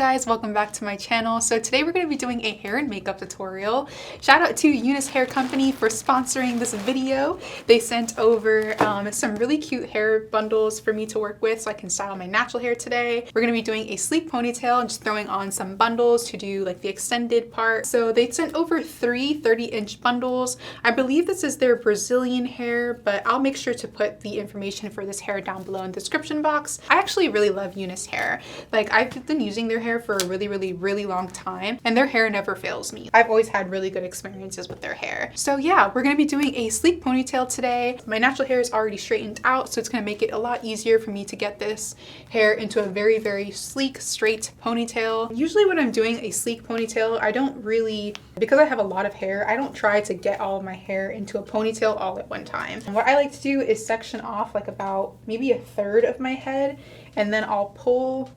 guys, welcome back to my channel. So today we're going to be doing a hair and makeup tutorial. Shout out to UNiceHair company for sponsoring this video. They sent over some really cute hair bundles for me to work with so I can style my natural hair today. We're going to be doing a sleek ponytail and just throwing on some bundles to do like the extended part. So they sent over three 30-inch bundles. I believe this is their Brazilian hair, but I'll make sure to put the information for this hair down below in the description box. I actually really love UNiceHair. Like, I've been using their hair for a really long time and their hair never fails me. I've always had really good experiences with their hair. So yeah, we're gonna be doing a sleek ponytail today. My natural hair is already straightened out, so it's gonna make it a lot easier for me to get this hair into a very sleek, straight ponytail. Usually when I'm doing a sleek ponytail, I don't really, because I have a lot of hair, I don't try to get all of my hair into a ponytail all at one time. And what I like to do is section off like about maybe a third of my head, and then I'll pull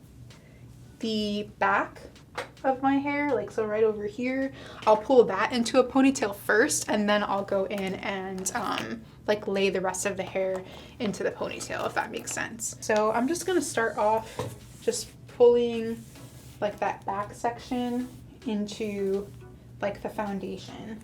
the back of my hair, like so right over here. I'll pull that into a ponytail first, and then I'll go in and like lay the rest of the hair into the ponytail, if that makes sense. So I'm just gonna start off just pulling like that back section into like the foundation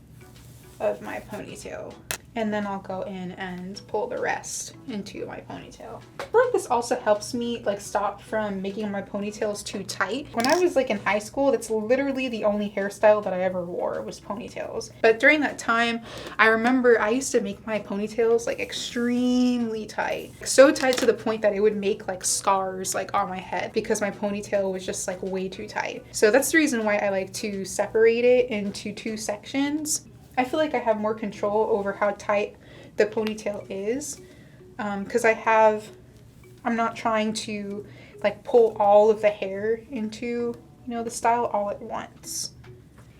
of my ponytail. And then I'll go in and pull the rest into my ponytail. I feel like this also helps me like stop from making my ponytails too tight. When I was like in high school, that's literally the only hairstyle that I ever wore was ponytails. But during that time, I remember I used to make my ponytails like extremely tight. So tight to the point that it would make like scars like on my head because my ponytail was just like way too tight. So that's the reason why I like to separate it into two sections. I feel like I have more control over how tight the ponytail is because I'm not trying to like pull all of the hair into, you know, the style all at once.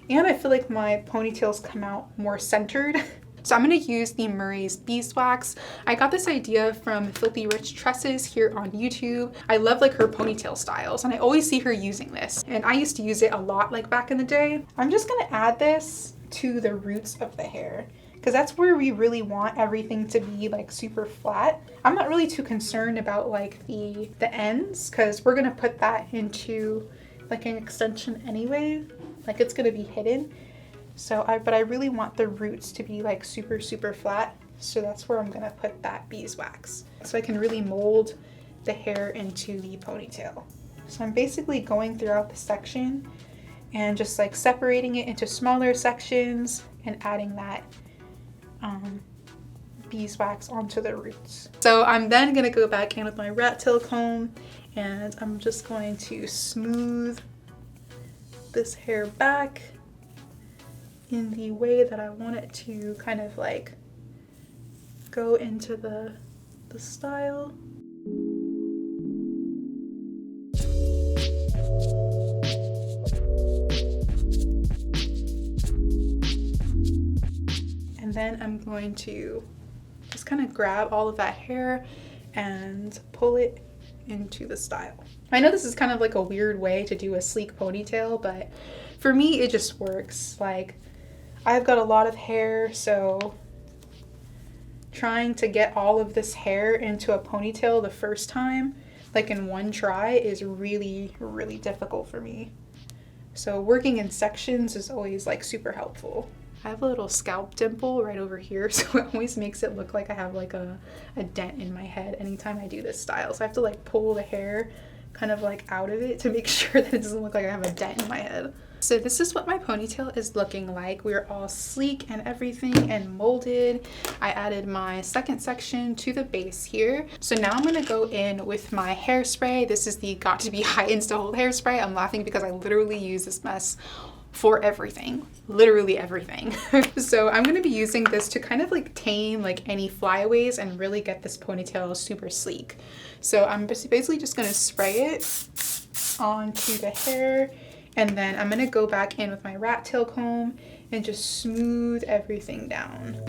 And I feel like my ponytails come out more centered. So I'm going to use the Murray's beeswax. I got this idea from Filthy Rich Tresses here on YouTube. I love like her ponytail styles and I always see her using this. And I used to use it a lot like back in the day. I'm just going to add this to the roots of the hair because that's where we really want everything to be like super flat. I'm not really too concerned about like the ends because we're gonna put that into like an extension anyway, like it's gonna be hidden. So but I really want the roots to be like super flat, so that's where I'm gonna put that beeswax so I can really mold the hair into the ponytail. So I'm basically going throughout the section and just like separating it into smaller sections and adding that beeswax onto the roots. So I'm then gonna go back in with my rat tail comb and I'm just going to smooth this hair back in the way that I want it to kind of like go into the style. Then I'm going to just kind of grab all of that hair and pull it into the style. I know this is kind of like a weird way to do a sleek ponytail, but for me it just works. Like, I've got a lot of hair, so trying to get all of this hair into a ponytail the first time, like in one try, is really difficult for me. So working in sections is always like super helpful. I have a little scalp dimple right over here, so it always makes it look like I have like a dent in my head anytime I do this style. So I have to like pull the hair kind of like out of it to make sure that it doesn't look like I have a dent in my head. So this is what my ponytail is looking like. We're all sleek and everything and molded. I added my second section to the base here. So now I'm gonna go in with my hairspray. This is the Got to Be High Insta-Hold hairspray. I'm laughing because I literally use this mess for everything, literally everything. So I'm gonna be using this to kind of like tame like any flyaways and really get this ponytail super sleek. So I'm basically just gonna spray it onto the hair, and then I'm gonna go back in with my rat tail comb and just smooth everything down.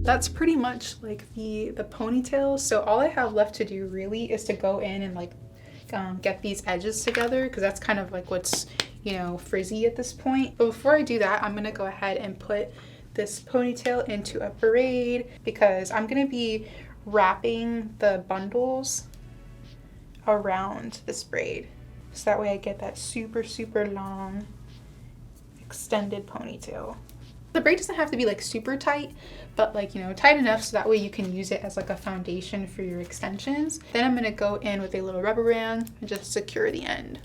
That's pretty much like the ponytail. So all I have left to do really is to go in and like get these edges together, because that's kind of like what's you know, frizzy at this point. But before I do that, I'm gonna go ahead and put this ponytail into a braid because I'm gonna be wrapping the bundles around this braid. So that way I get that super, super long extended ponytail. The braid doesn't have to be like super tight, but like, you know, tight enough so that way you can use it as like a foundation for your extensions. Then I'm gonna go in with a little rubber band and just secure the end.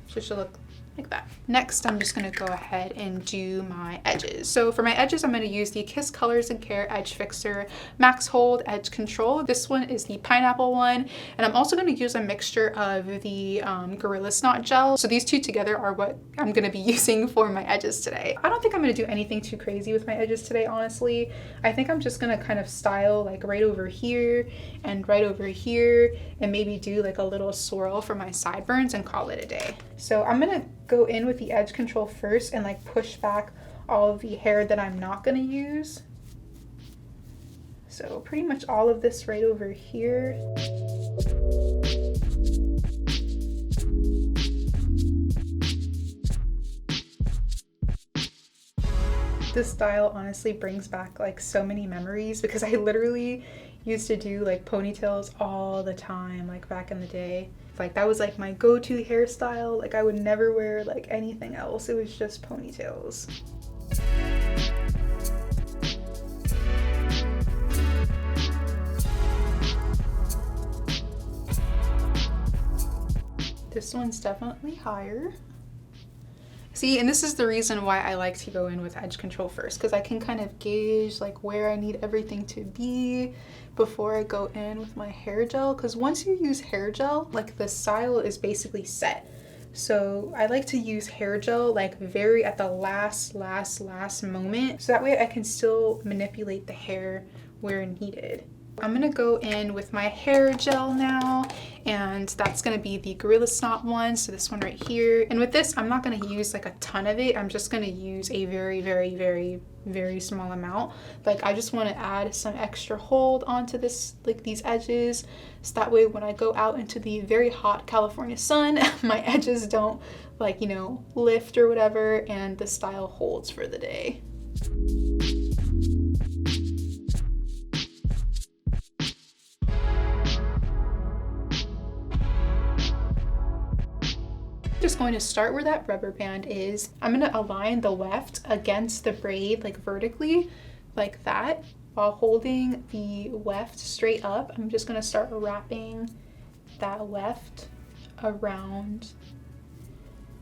So it should look like that. Next, I'm just gonna go ahead and do my edges. So for my edges, I'm gonna use the Kiss Colors and Care Edge Fixer Max Hold Edge Control. This one is the pineapple one. And I'm also gonna use a mixture of the Gorilla Snot Gel. So these two together are what I'm gonna be using for my edges today. I don't think I'm gonna do anything too crazy with my edges today, honestly. I think I'm just gonna kind of style like right over here and right over here, and maybe do like a little swirl for my sideburns and call it a day. So I'm gonna go in with the edge control first and like push back all of the hair that I'm not gonna use. So pretty much all of this right over here. This style honestly brings back like so many memories because I literally used to do like ponytails all the time, like back in the day. Like that was like my go-to hairstyle. Like I would never wear like anything else. It was just ponytails. This one's definitely higher. See, and this is the reason why I like to go in with edge control first, because I can kind of gauge like where I need everything to be before I go in with my hair gel. Because once you use hair gel, like the style is basically set. So I like to use hair gel like very at the last moment, so that way I can still manipulate the hair where needed. I'm gonna go in with my hair gel now, and that's gonna be the Gorilla Snot one, so this one right here. And with this, I'm not gonna use like a ton of it. I'm just gonna use a very small amount. Like I just wanna add some extra hold onto this, like these edges, so that way when I go out into the very hot California sun, my edges don't like, you know, lift or whatever, and the style holds for the day. Just going to start where that rubber band is. I'm going to align the weft against the braid like vertically like that while holding the weft straight up. I'm just going to start wrapping that weft around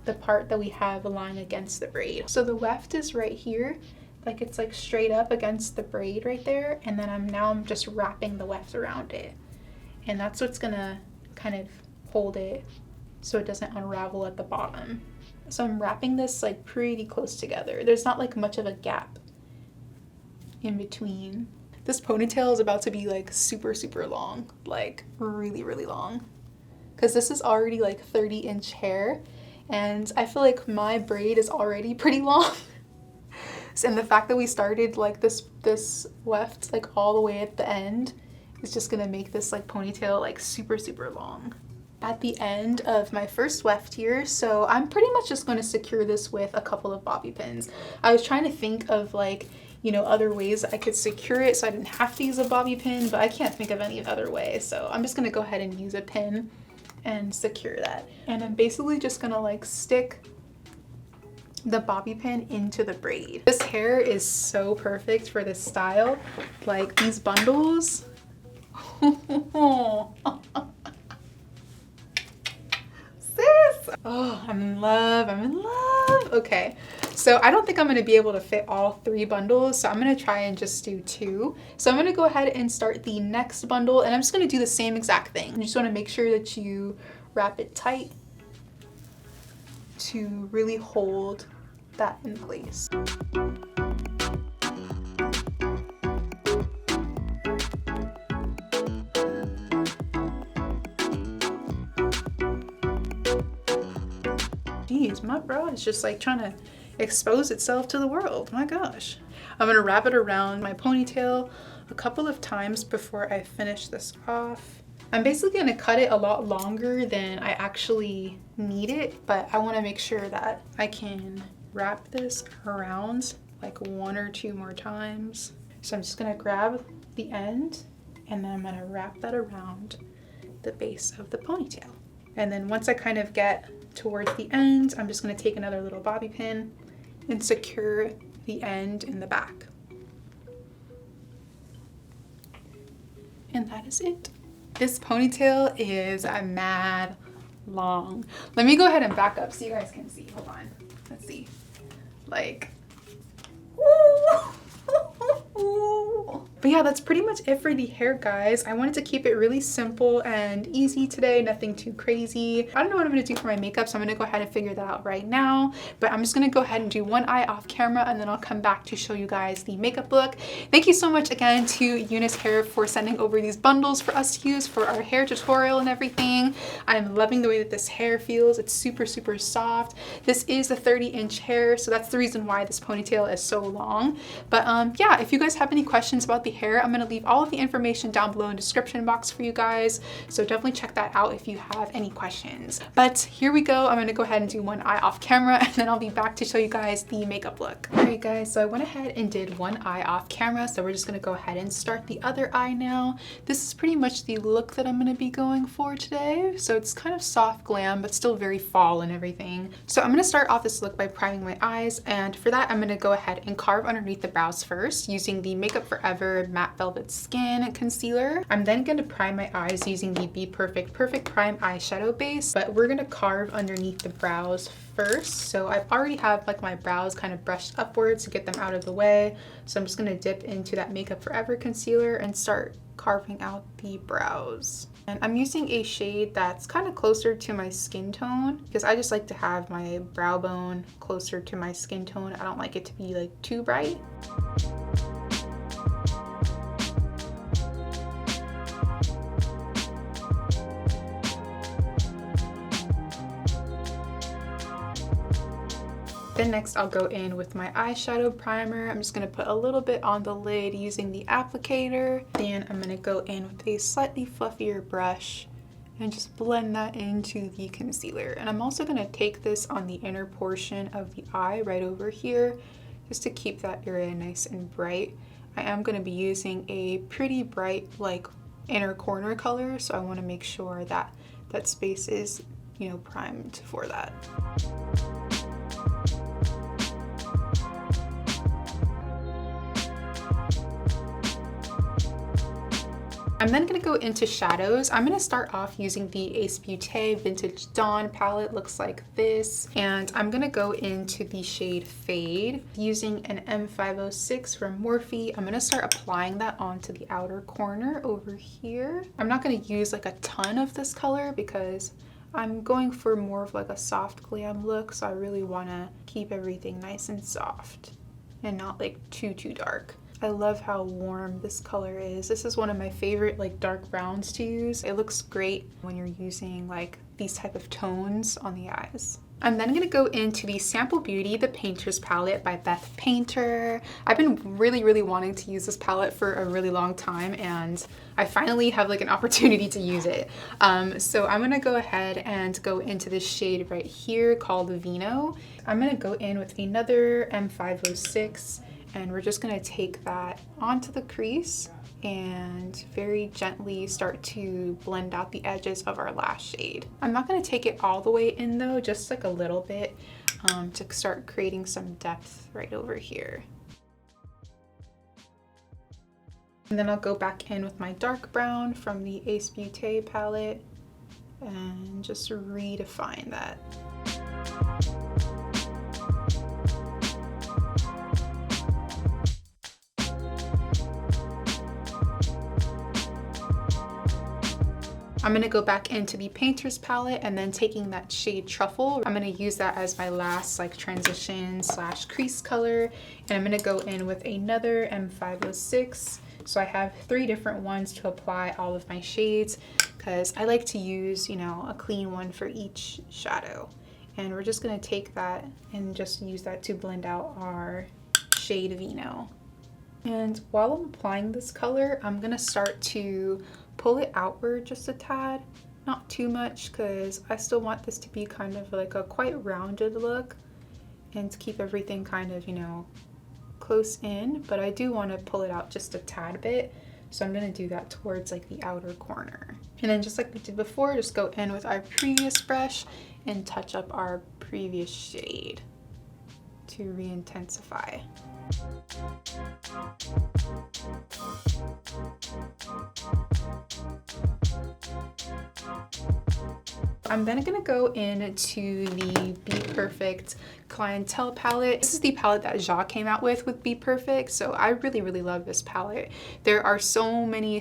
the part that we have aligned against the braid. So the weft is right here, like it's like straight up against the braid right there, and then I'm just wrapping the weft around it, and that's what's gonna kind of hold it so it doesn't unravel at the bottom. So I'm wrapping this like pretty close together. There's not like much of a gap in between. This ponytail is about to be like super long, like really long, because this is already like 30-inch hair, and I feel like my braid is already pretty long. And the fact that we started like this weft like all the way at the end is just gonna make this like ponytail like super long. At the end of my first weft here, so I'm pretty much just going to secure this with a couple of bobby pins. I was trying to think of like, you know, other ways I could secure it so I didn't have to use a bobby pin, but I can't think of any other way, so I'm just going to go ahead and use a pin and secure that. And I'm basically just going to like stick the bobby pin into the braid. This hair is so perfect for this style. Like these bundles. Oh, I'm in love. Okay, so I don't think I'm gonna be able to fit all 3 bundles, so I'm gonna try and just do 2. So I'm gonna go ahead and start the next bundle, and I'm just gonna do the same exact thing. You just wanna make sure that you wrap it tight to really hold that in place. Geez, my bra is just like trying to expose itself to the world. My gosh. I'm gonna wrap it around my ponytail a couple of times before I finish this off. I'm basically gonna cut it a lot longer than I actually need it, but I wanna make sure that I can wrap this around like 1 or 2 more times. So I'm just gonna grab the end and then I'm gonna wrap that around the base of the ponytail. And then once I kind of get towards the end, I'm just gonna take another little bobby pin and secure the end in the back. And that is it. This ponytail is mad long. Let me go ahead and back up so you guys can see. Hold on. Let's see. Like, but yeah, that's pretty much it for the hair, guys. I wanted to keep it really simple and easy today, nothing too crazy. I don't know what I'm gonna do for my makeup, so I'm gonna go ahead and figure that out right now. But I'm just gonna go ahead and do one eye off camera and then I'll come back to show you guys the makeup look. Thank you so much again to UNiceHair for sending over these bundles for us to use for our hair tutorial and everything. I'm loving the way that this hair feels. It's super, super soft. This is a 30-inch hair, so that's the reason why this ponytail is so long. But yeah, if you guys have any questions about the hair, I'm gonna leave all of the information down below in the description box for you guys. So definitely check that out if you have any questions. But here we go. I'm gonna go ahead and do one eye off camera and then I'll be back to show you guys the makeup look. All right, guys, so I went ahead and did one eye off camera. So we're just gonna go ahead and start the other eye now. This is pretty much the look that I'm gonna be going for today. So it's kind of soft glam, but still very fall and everything. So I'm gonna start off this look by priming my eyes. And for that, I'm gonna go ahead and carve underneath the brows first using the Makeup Forever Matte Velvet Skin Concealer. I'm then gonna prime my eyes using the Be Perfect Prime eyeshadow base, but we're gonna carve underneath the brows first. So I already have like my brows kind of brushed upwards to get them out of the way. So I'm just gonna dip into that Makeup Forever concealer and start carving out the brows. And I'm using a shade that's kind of closer to my skin tone because I just like to have my brow bone closer to my skin tone. I don't like it to be like too bright. Then next I'll go in with my eyeshadow primer. I'm just gonna put a little bit on the lid using the applicator. Then I'm gonna go in with a slightly fluffier brush and just blend that into the concealer. And I'm also gonna take this on the inner portion of the eye right over here, just to keep that area nice and bright. I am gonna be using a pretty bright like inner corner color, so I wanna make sure that that space is, you know, primed for that. I'm then gonna go into shadows. I'm gonna start off using the Ace Beauté Vintage Dawn palette, looks like this. And I'm gonna go into the shade Fade using an M506 from Morphe. I'm gonna start applying that onto the outer corner over here. I'm not gonna use like a ton of this color because I'm going for more of like a soft glam look. So I really wanna keep everything nice and soft and not like too dark. I love how warm this color is. This is one of my favorite like dark browns to use. It looks great when you're using like these type of tones on the eyes. I'm then gonna go into the Sample Beauty, the Painter's palette by Beth Painter. I've been really wanting to use this palette for a really long time and I finally have like an opportunity to use it. So I'm gonna go ahead and go into this shade right here called Vino. I'm gonna go in with another M506 and we're just gonna take that onto the crease and very gently start to blend out the edges of our last shade. I'm not gonna take it all the way in though, just like a little bit to start creating some depth right over here. And then I'll go back in with my dark brown from the Ace Beauté palette and just redefine that. I'm gonna go back into the Painter's palette and then taking that shade Truffle, I'm gonna use that as my last like transition / crease color. And I'm gonna go in with another M506. So I have 3 different ones to apply all of my shades because I like to use, you know, a clean one for each shadow. And we're just gonna take that and just use that to blend out our shade Vino. And while I'm applying this color, I'm gonna start to pull it outward just a tad, not too much, because I still want this to be kind of like a quite rounded look and to keep everything kind of, you know, close in, but I do want to pull it out just a tad bit. So I'm going to do that towards like the outer corner. And then just like we did before, just go in with our previous brush and touch up our previous shade to re-intensify. I'm then gonna go into the Be Perfect Clientele palette. This is the palette that Ja came out with Be Perfect, so I really love this palette. There are so many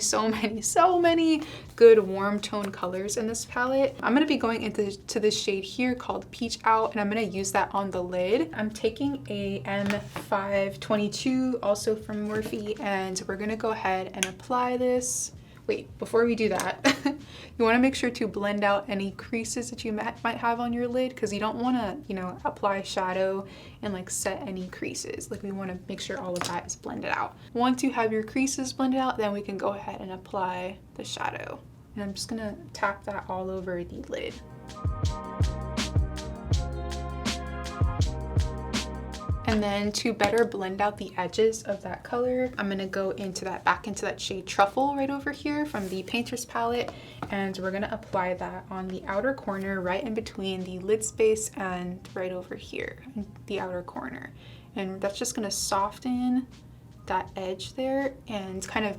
good warm tone colors in this palette. I'm gonna be going into this shade here called Peach Out, and I'm gonna use that on the lid. I'm taking a M522, also from Morphe, and we're gonna go ahead and apply this. Wait, before we do that, you want to make sure to blend out any creases that you might have on your lid, because you don't want to, you know, apply shadow and like set any creases. Like, we want to make sure all of that is blended out. Once you have your creases blended out, then we can go ahead and apply the shadow. And I'm just gonna tap that all over the lid. And then to better blend out the edges of that color, I'm gonna go back into that shade Truffle right over here from the Painter's palette, and we're gonna apply that on the outer corner, right in between the lid space and right over here in the outer corner. And that's just gonna soften that edge there and kind of,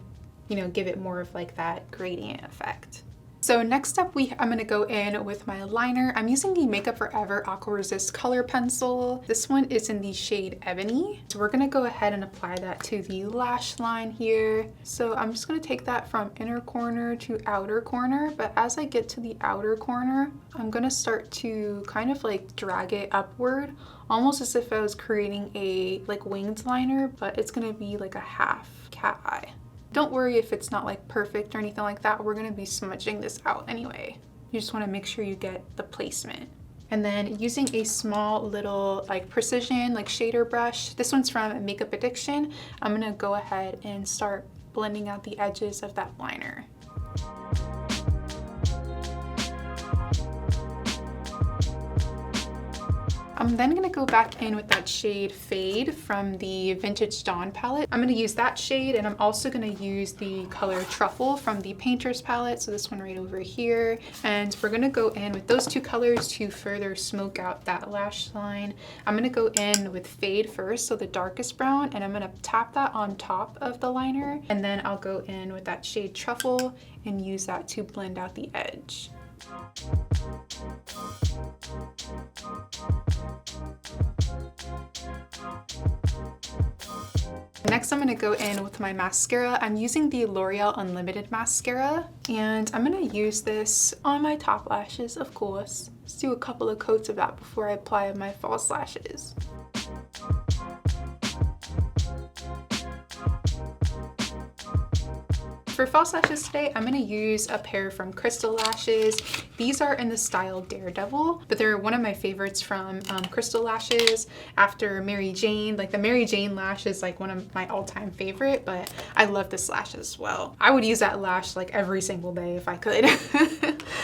you know, give it more of like that gradient effect. So next up, I'm gonna go in with my liner. I'm using the Makeup Forever Aqua Resist color pencil. This one is in the shade Ebony. So we're gonna go ahead and apply that to the lash line here. So I'm just gonna take that from inner corner to outer corner, but as I get to the outer corner, I'm gonna start to kind of like drag it upward, almost as if I was creating a like winged liner, but it's gonna be like a half cat eye. Don't worry if it's not like perfect or anything like that. We're gonna be smudging this out anyway. You just wanna make sure you get the placement. And then using a small little like precision like shader brush, this one's from Makeup Addiction, I'm gonna go ahead and start blending out the edges of that liner. I'm then gonna go back in with that shade Fade from the Vintage Dawn palette. I'm gonna use that shade, and I'm also gonna use the color Truffle from the Painter's palette, so this one right over here. And we're gonna go in with those two colors to further smoke out that lash line. I'm gonna go in with Fade first, so the darkest brown, and I'm gonna tap that on top of the liner, and then I'll go in with that shade Truffle and use that to blend out the edge. Next, I'm going to go in with my mascara. I'm using the L'Oreal Unlimited mascara, and I'm going to use this on my top lashes, of course. Let's do a couple of coats of that before I apply my false lashes. For false lashes today, I'm going to use a pair from CrvstalLashes. These are in the style Daredevil, but they're one of my favorites from CrvstalLashes after Mary Jane. Like, the Mary Jane lash is like one of my all-time favorite, but I love this lash as well. I would use that lash like every single day if I could,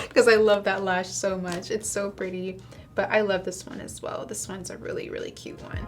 because I love that lash so much. It's so pretty, but I love this one as well. This one's a really cute one.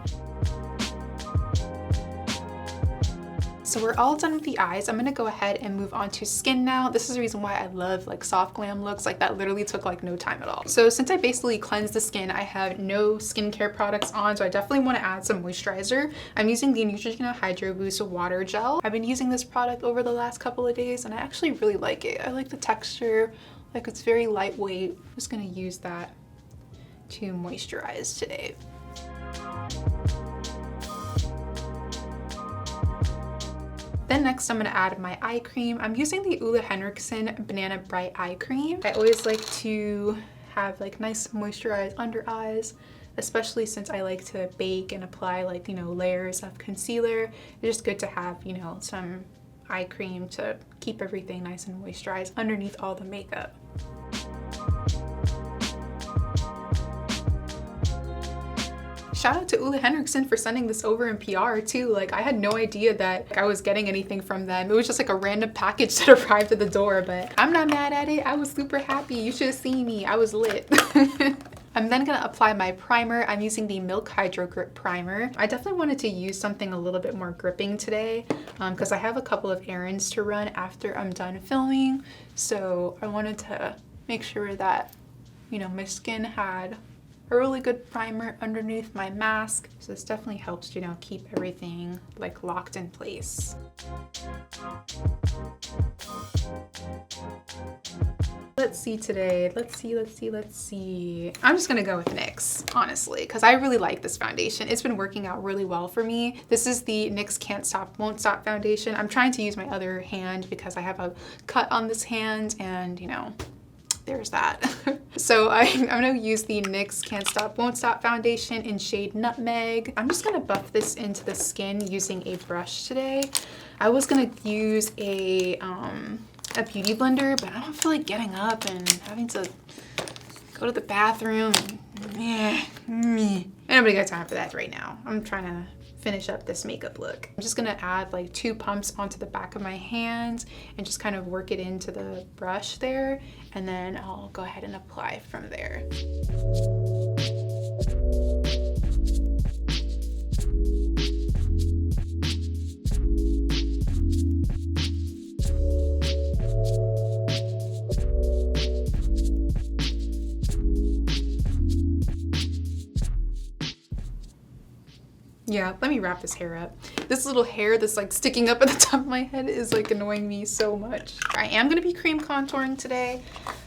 So we're all done with the eyes. I'm gonna go ahead and move on to skin now. This is the reason why I love like soft glam looks. Like, that literally took like no time at all. So since I basically cleansed the skin, I have no skincare products on, so I definitely want to add some moisturizer. I'm using the Neutrogena Hydro Boost Water Gel. I've been using this product over the last couple of days, and I actually really like it. I like the texture, like it's very lightweight. I'm just gonna use that to moisturize today. Then next, I'm gonna add my eye cream. I'm using the Ole Henriksen Banana Bright Eye Cream. I always like to have like nice moisturized under eyes, especially since I like to bake and apply like, you know, layers of concealer. It's just good to have, you know, some eye cream to keep everything nice and moisturized underneath all the makeup. Shout out to Ole Henriksen for sending this over in PR too. Like, I had no idea that I was getting anything from them. It was just like a random package that arrived at the door, but I'm not mad at it. I was super happy. You should have seen me. I was lit. I'm then gonna apply my primer. I'm using the Milk Hydro Grip Primer. I definitely wanted to use something a little bit more gripping today because I have a couple of errands to run after I'm done filming. So I wanted to make sure that, you know, my skin had a really good primer underneath my mask. So this definitely helps, you know, keep everything like locked in place. Let's see today. Let's see. I'm just gonna go with NYX, honestly, because I really like this foundation. It's been working out really well for me. This is the NYX Can't Stop, Won't Stop foundation. I'm trying to use my other hand because I have a cut on this hand and, you know, there's that. So I'm gonna use the NYX Can't Stop, Won't Stop foundation in shade Nutmeg. I'm just gonna buff this into the skin using a brush today. I was gonna use a beauty blender, but I don't feel like getting up and having to go to the bathroom and nobody got time for that right now. I'm trying to finish up this makeup look. I'm just gonna add like 2 pumps onto the back of my hand and just kind of work it into the brush there, and then I'll go ahead and apply from there. Yeah, let me wrap this hair up. This little hair that's like sticking up at the top of my head is like annoying me so much. I am gonna be cream contouring today.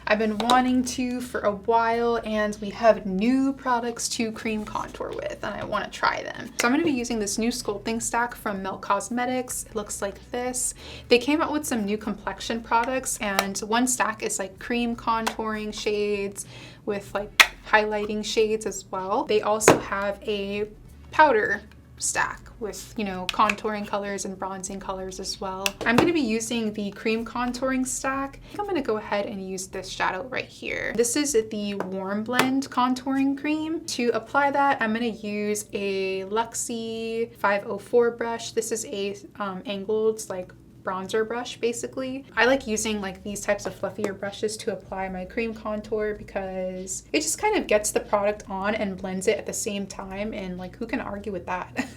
I've been wanting to for a while, and we have new products to cream contour with, and I wanna try them. So I'm gonna be using this new sculpting stack from Melt Cosmetics. It looks like this. They came out with some new complexion products, and one stack is like cream contouring shades with like highlighting shades as well. They also have a powder stack with, you know, contouring colors and bronzing colors as well. I'm going to be using the cream contouring stack. I think I'm going to go ahead and use this shadow right here. This is the Warm Blend contouring cream. To apply that, I'm going to use a Luxie 504 brush. This is a angled like bronzer brush basically. I like using like these types of fluffier brushes to apply my cream contour because it just kind of gets the product on and blends it at the same time, and like who can argue with that?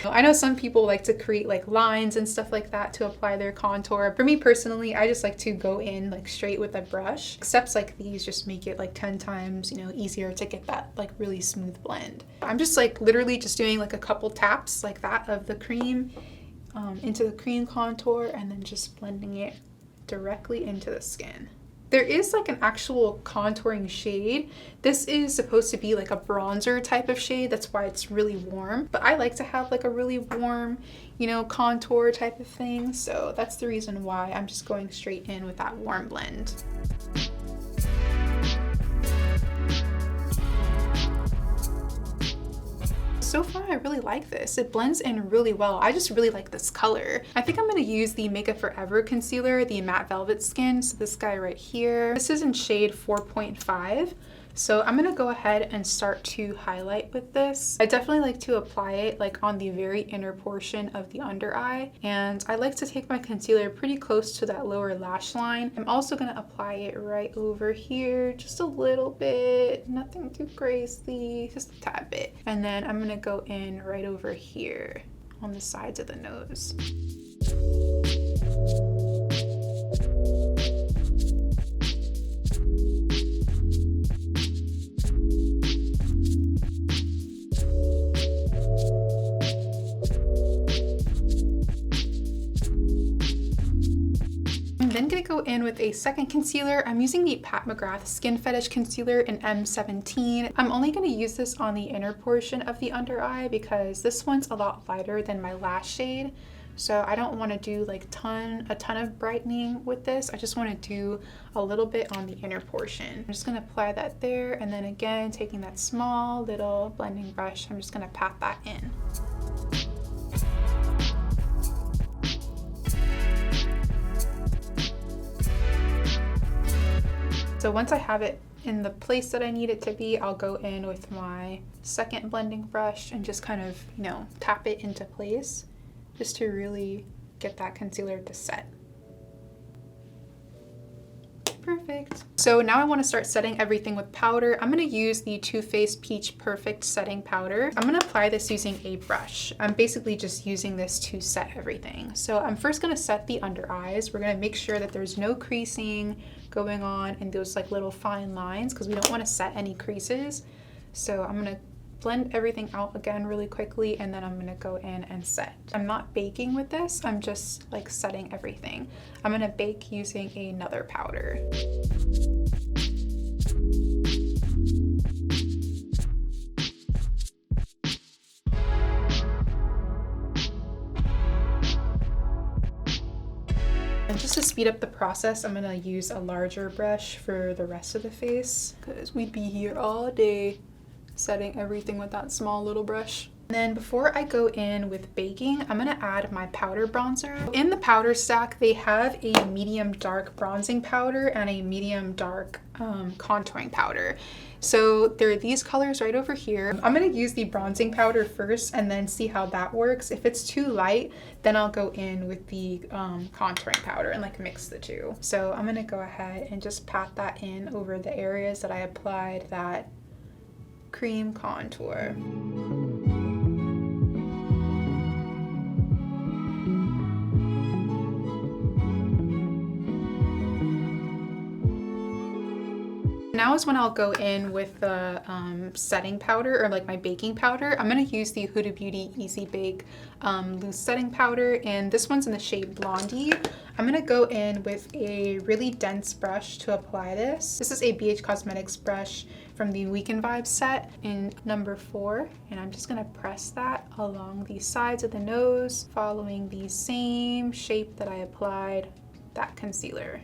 I know some people like to create like lines and stuff like that to apply their contour. For me personally, I just like to go in like straight with a brush. Steps like these just make it like 10 times, you know, easier to get that like really smooth blend. I'm just like literally just doing like a couple taps like that of the cream into the cream contour and then just blending it directly into the skin. There is like an actual contouring shade. This is supposed to be like a bronzer type of shade. That's why it's really warm. But I like to have like a really warm, you know, contour type of thing. So that's the reason why I'm just going straight in with that warm blend. So far, I really like this. It blends in really well. I just really like this color. I think I'm gonna use the Makeup Forever concealer, the Matte Velvet Skin. So this guy right here. This is in shade 4.5. So I'm gonna go ahead and start to highlight with this. I definitely like to apply it like on the very inner portion of the under eye. And I like to take my concealer pretty close to that lower lash line. I'm also gonna apply it right over here, just a little bit, nothing too crazy, just a tad bit. And then I'm gonna go in right over here on the sides of the nose. Then gonna go in with a second concealer. I'm using the Pat McGrath Skin Fetish Concealer in M17. I'm only gonna use this on the inner portion of the under eye because this one's a lot lighter than my last shade. So I don't want to do like a ton of brightening with this. I just want to do a little bit on the inner portion. I'm just gonna apply that there, and then again, taking that small little blending brush, I'm just gonna pat that in. So once I have it in the place that I need it to be, I'll go in with my second blending brush and just kind of, you know, tap it into place just to really get that concealer to set. Perfect. So now I want to start setting everything with powder. I'm going to use the Too Faced Peach Perfect Setting Powder. I'm going to apply this using a brush. I'm basically just using this to set everything. So I'm first going to set the under eyes. We're going to make sure that there's no creasing going on and those like little fine lines because we don't want to set any creases. So I'm going to blend everything out again really quickly, and then I'm gonna go in and set. I'm not baking with this, I'm just like setting everything. I'm gonna bake using another powder. And just to speed up the process, I'm gonna use a larger brush for the rest of the face because we'd be here all day setting everything with that small little brush. And then before I go in with baking, I'm gonna add my powder bronzer. In the powder stack, they have a medium dark bronzing powder and a medium dark contouring powder. So there are these colors right over here. I'm gonna use the bronzing powder first and then see how that works. If it's too light, then I'll go in with the contouring powder and like mix the two. So I'm gonna go ahead and just pat that in over the areas that I applied that cream contour. Now is when I'll go in with the setting powder, or like my baking powder. I'm going to use the Huda Beauty Easy Bake loose setting powder, and this one's in the shade Blondie. I'm going to go in with a really dense brush to apply this. This is a BH Cosmetics brush from the Weekend Vibes set in number 4, and I'm just going to press that along the sides of the nose, following the same shape that I applied that concealer.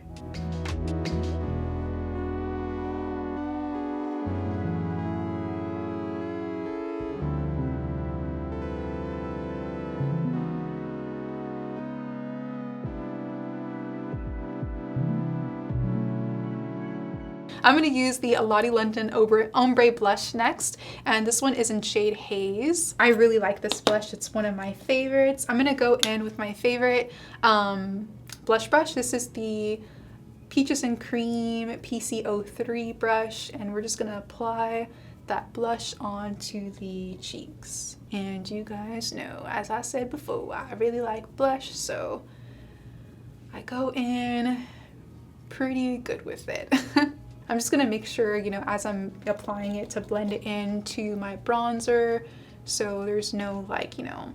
I'm going to use the Lottie London Ombre Blush next, and this one is in shade Haze. I really like this blush. It's one of my favorites. I'm going to go in with my favorite blush brush. This is the Peaches and Cream PC03 brush, and we're just going to apply that blush onto the cheeks. And you guys know, as I said before, I really like blush, so I go in pretty good with it. I'm just gonna make sure, you know, as I'm applying it, to blend it into my bronzer so there's no, like, you know,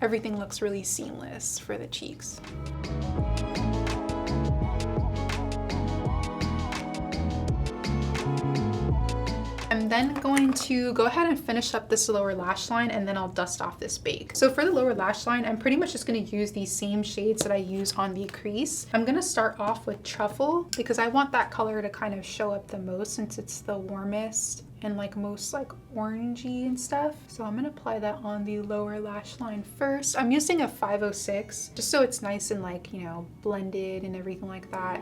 everything looks really seamless for the cheeks. I'm then going to go ahead and finish up this lower lash line, and then I'll dust off this bake. So for the lower lash line, I'm pretty much just going to use these same shades that I use on the crease. I'm going to start off with Truffle because I want that color to kind of show up the most since it's the warmest and like most like orangey and stuff. So I'm going to apply that on the lower lash line first. I'm using a 506 just so it's nice and like, you know, blended and everything like that.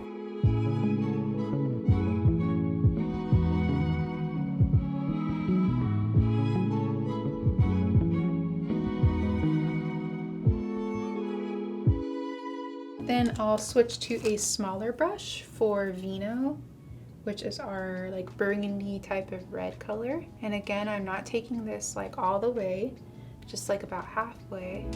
Then I'll switch to a smaller brush for Vino, which is our like burgundy type of red color. And again, I'm not taking this like all the way, just like about halfway.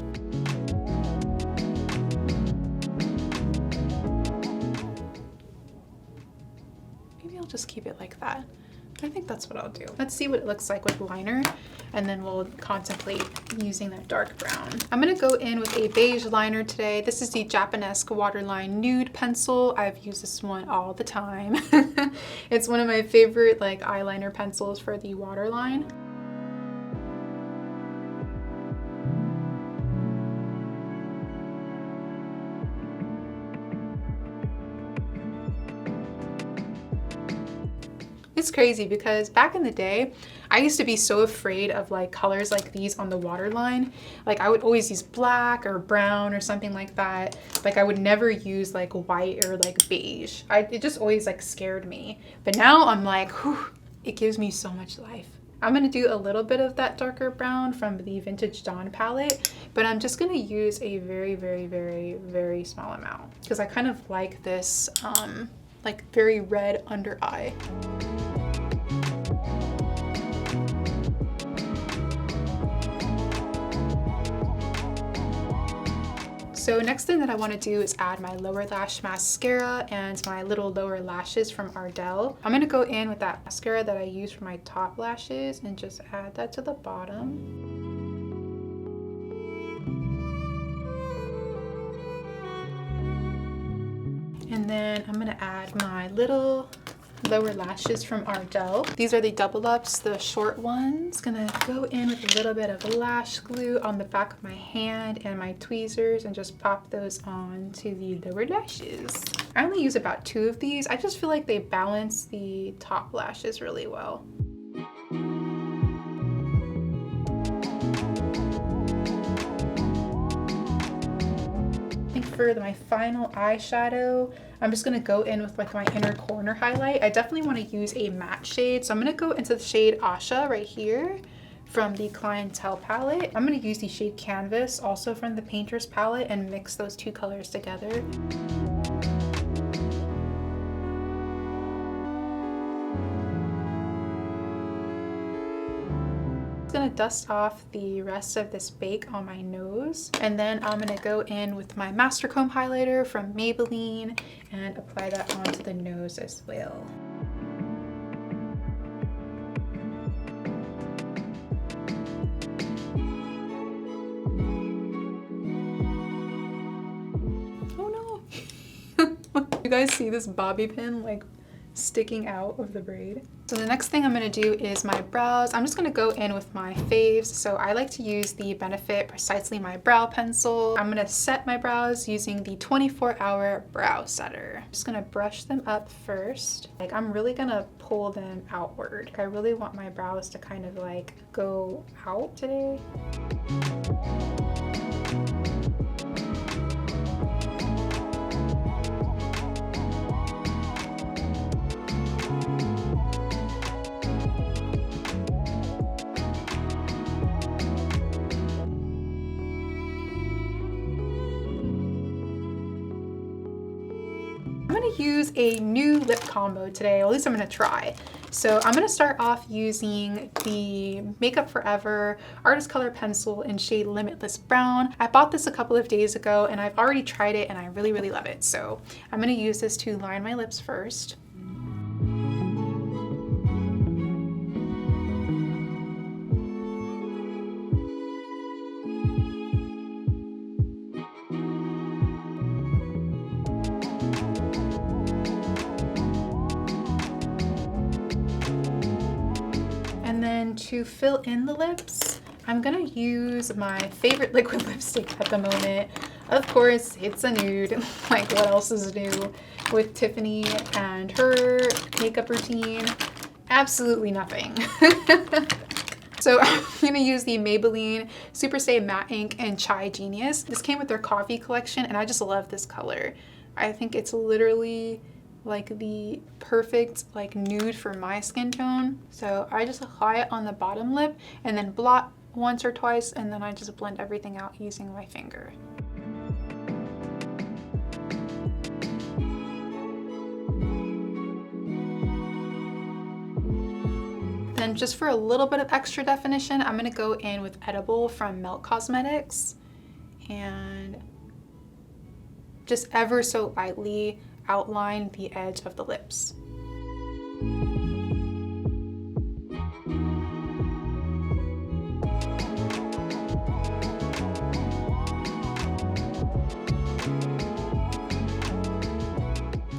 Maybe I'll just keep it like that. I think that's what I'll do. Let's see what it looks like with liner, and then we'll contemplate using that dark brown. I'm gonna go in with a beige liner today. This is the Japonesque Waterline Nude pencil. I've used this one all the time. It's one of my favorite like eyeliner pencils for the Waterline. It's crazy because back in the day, I used to be so afraid of like colors like these on the waterline. Like I would always use black or brown or something like that. Like I would never use like white or like beige. It just always like scared me. But now I'm like, whew, it gives me so much life. I'm gonna do a little bit of that darker brown from the Vintage Dawn palette, but I'm just gonna use a very, very, very, very small amount because I kind of like this like very red under eye. So next thing that I want to do is add my lower lash mascara and my little lower lashes from Ardell. I'm going to go in with that mascara that I use for my top lashes and just add that to the bottom. And then I'm going to add my little lower lashes from Ardell. These are the double ups, the short ones. Gonna go in with a little bit of lash glue on the back of my hand and my tweezers and just pop those on to the lower lashes. I only use about 2 of these. I just feel like they balance the top lashes really well. For my final eyeshadow, I'm just going to go in with like my inner corner highlight. I definitely want to use a matte shade, so I'm going to go into the shade Asha right here from the Clientele palette. I'm going to use the shade Canvas also from the Painter's palette and mix those 2 colors together. Gonna dust off the rest of this bake on my nose, and then I'm gonna go in with my Master Comb highlighter from Maybelline and apply that onto the nose as well. Oh no! You guys see this bobby pin like sticking out of the braid? So the next thing I'm going to do is my brows. I'm just going to go in with my faves. So I like to use the Benefit Precisely My Brow Pencil. I'm going to set my brows using the 24-hour brow setter. I'm just going to brush them up first. Like I'm really going to pull them outward. I really want my brows to kind of like go out today. Use a new lip combo today, or at least I'm going to try. So I'm going to start off using the Makeup Forever Artist Color Pencil in shade Limitless Brown. I bought this a couple of days ago and I've already tried it and I really, really love it. So I'm going to use this to line my lips first. To fill in the lips, I'm gonna use my favorite liquid lipstick at the moment. Of course, it's a nude. Like what else is new with Tiffany and her makeup routine? Absolutely nothing. So I'm gonna use the Maybelline Super Stay Matte Ink in Chai Genius. This came with their coffee collection and I just love this color. I think it's literally like the perfect like nude for my skin tone. So I just apply it on the bottom lip and then blot once or twice, and then I just blend everything out using my finger. Then just for a little bit of extra definition, I'm gonna go in with Edible from Melt Cosmetics and just ever so lightly outline the edge of the lips.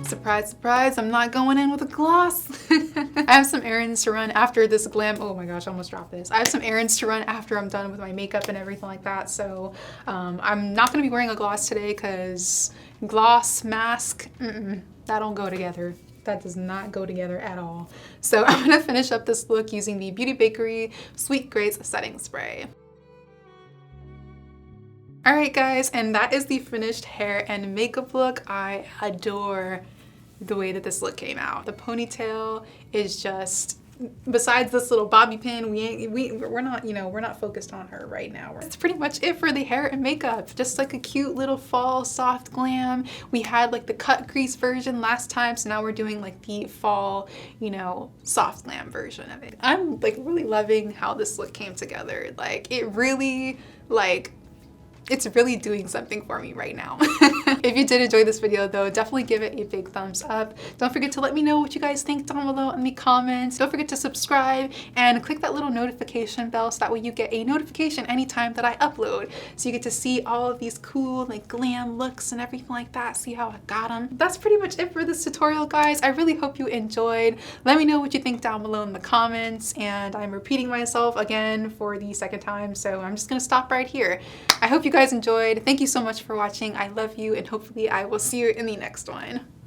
Surprise, surprise, I'm not going in with a gloss. I have some errands to run after this Glam. Oh my gosh, I almost dropped this. I have some errands to run after I'm done with my makeup and everything like that. So I'm not gonna be wearing a gloss today because gloss, mask, that don't go together. that does not go together at all. So I'm gonna finish up this look using the Beauty Bakerie Sweet Grace Setting Spray. All right, guys, and that is the finished hair and makeup look. I adore the way that this look came out. The ponytail is just, besides this little bobby pin, we're not, you know, we're not focused on her right now. That's pretty much it for the hair and makeup. Just like a cute little fall soft glam. We had like the cut crease version last time, so now we're doing like the fall, you know, soft glam version of it. I'm like really loving how this look came together. Like it really, like, it's really doing something for me right now. If you did enjoy this video though, definitely give it a big thumbs up. Don't forget to let me know what you guys think down below in the comments. Don't forget to subscribe and click that little notification bell so that way you get a notification anytime that I upload. So you get to see all of these cool like glam looks and everything like that. See how I got them. That's pretty much it for this tutorial, guys. I really hope you enjoyed. Let me know what you think down below in the comments. And I'm repeating myself again for the second time, so I'm just gonna stop right here. I hope you guys enjoyed. Thank you so much for watching. I love you, and hopefully I will see you in the next one.